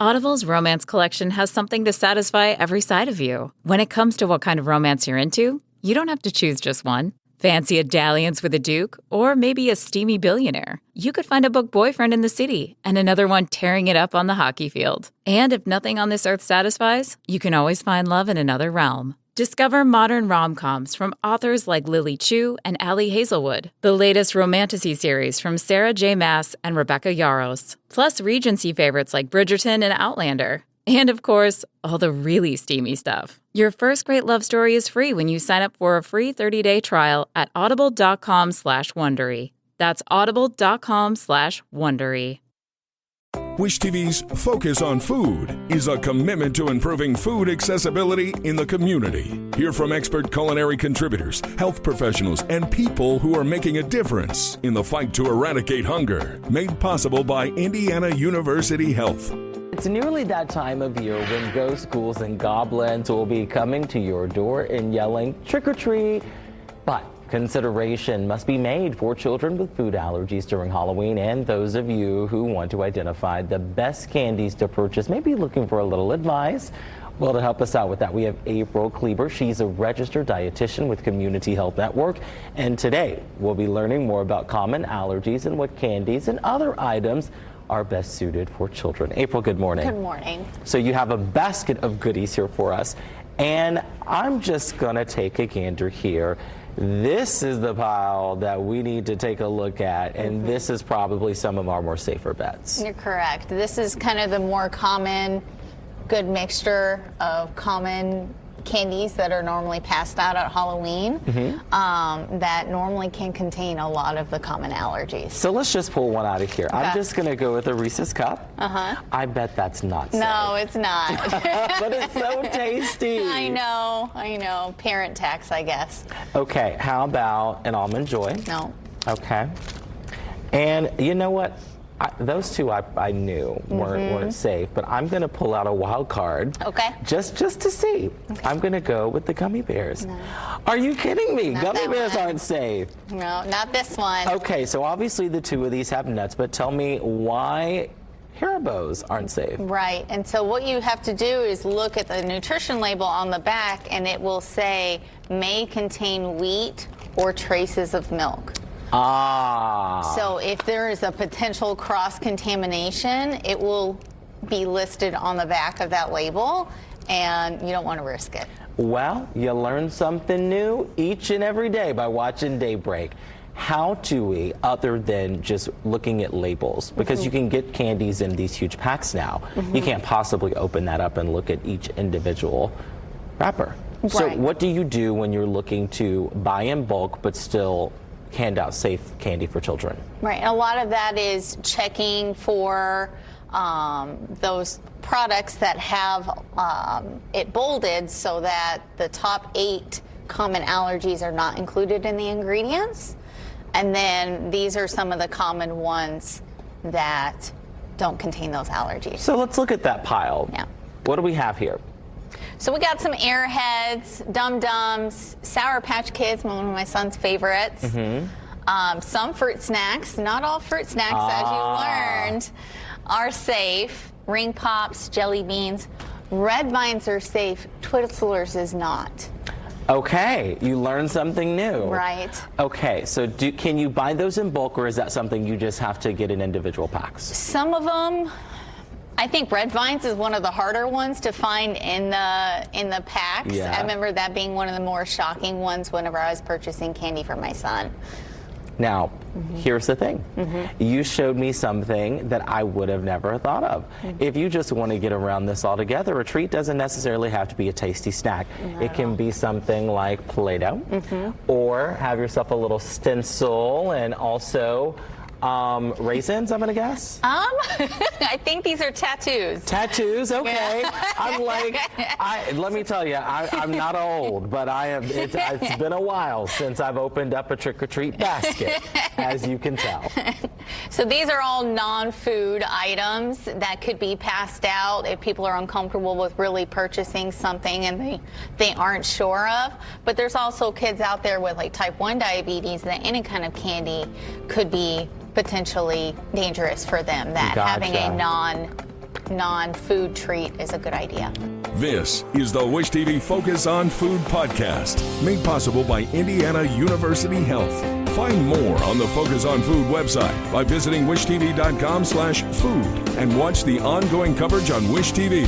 Audible's romance collection has something to satisfy every side of you. When it comes to what kind of romance you're into, you don't have to choose just one. Fancy a dalliance with a duke, or maybe a steamy billionaire? You could find a book boyfriend in the city and another one tearing it up on the hockey field. And if nothing on this earth satisfies, you can always find love in another realm. Discover modern rom-coms from authors like Lily Chu and Ali Hazelwood, the latest romantasy series from Sarah J. Maas and Rebecca Yarros, plus Regency favorites like Bridgerton and Outlander. And of course, all the really steamy stuff. Your first great love story is free when you sign up for a free 30-day trial at audible.com/Wondery. That's audible.com/Wondery. Wish TV's Focus on Food is a commitment to improving food accessibility in the community. Hear from expert culinary contributors, health professionals, and people who are making a difference in the fight to eradicate hunger. Made possible by Indiana University Health. It's nearly that time of year when ghost ghouls and goblins will be coming to your door and yelling, "Trick or treat!" But consideration must be made for children with food allergies during Halloween, and those of you who want to identify the best candies to purchase may be looking for a little advice. Well, to help us out with that, we have April Kleber. She's a registered dietitian with Community Health Network, and today we'll be learning more about common allergies and what candies and other items are best suited for children. April, good morning. Good morning. So you have a basket of goodies here for us, and I'm just gonna take a gander here. This is the pile that we need to take a look at, and this is probably some of our more safer bets. You're correct. This is kind of the more common, good mixture of common candies that are normally passed out at Halloween that normally can contain a lot of the common allergies. So let's just pull one out of here. Okay. I'm just gonna go with a Reese's Cup. I bet that's not safe. No, it's not. But it's so tasty. I know. Parent tax, I guess. Okay, how about an Almond Joy? No. Okay. And you know what? Those two I knew weren't safe, but I'm going to pull out a wild card. Okay. Just to see. Okay. I'm going to go with the gummy bears. No. Are you kidding me? Not gummy bears one. aren't safe. No, not this one. Okay, so obviously the two of these have nuts, but tell me why Haribos aren't safe. Right, and so what you have to do is look at the nutrition label on the back, and it will say may contain wheat or traces of milk. So if there is a potential cross-contamination, it will be listed on the back of that label, and you don't want to risk it. Well, you learn something new each and every day by watching Daybreak. How do we, other than just looking at labels, because you can get candies in these huge packs now, you can't possibly open that up and look at each individual wrapper. Right. So what do you do when you're looking to buy in bulk but still hand out safe candy for children? Right, a lot of that is checking for those products that have it bolded so that the top 8 common allergies are not included in the ingredients. And then these are some of the common ones that don't contain those allergies. So let's look at that pile. Yeah. What do we have here? So we got some Airheads, Dum Dums, Sour Patch Kids, one of my son's favorites. Some fruit snacks. Not all fruit snacks, as you learned, are safe. Ring Pops, Jelly Beans. Red Vines are safe. Twizzlers is not. Okay, you learned something new. Right. Okay, so can you buy those in bulk, or is that something you just have to get in individual packs? Some of them. I think Red Vines is one of the harder ones to find in the packs. Yeah. I remember that being one of the more shocking ones whenever I was purchasing candy for my son. Now, here's the thing. You showed me something that I would have never thought of. If you just want to get around this all together, a treat doesn't necessarily have to be a tasty snack. It can be something like Play-Doh, or have yourself a little stencil, and also raisins, I'm gonna guess? I think these are tattoos. Tattoos, okay. Yeah. I'm like, let me tell you, I'm not old, but it's been a while since I've opened up a trick-or-treat basket, as you can tell. So these are all non-food items that could be passed out if people are uncomfortable with really purchasing something and they aren't sure of. But there's also kids out there with like type 1 diabetes that any kind of candy could be potentially dangerous for them, that having a non-food treat is a good idea. This is the Wish TV Focus on Food podcast, made possible by Indiana University Health. Find more on the Focus on Food website by visiting wishtv.com/food and watch the ongoing coverage on Wish TV.